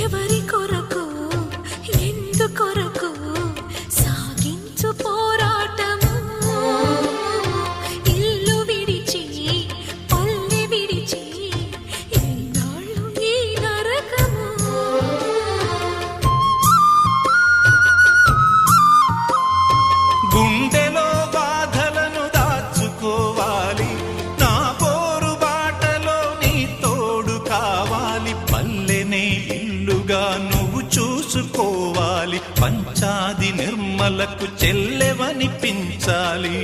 ఎవరి కొరకు ఎందుకొరకు సాగించు పోరాటము ఇల్లు విడిచి పల్లె విడిచి ఎన్నాళ్ళు ఈ నరకము గుండెలో బాధలను దాచుకోవాలి నా పోరు బాటలో నీ తోడు కావాలి పల్లెనే ఇల్లుగా నువ్వు చూసుకోవాలి పంచాది నిర్మలకు చెల్లెవనిపించాలి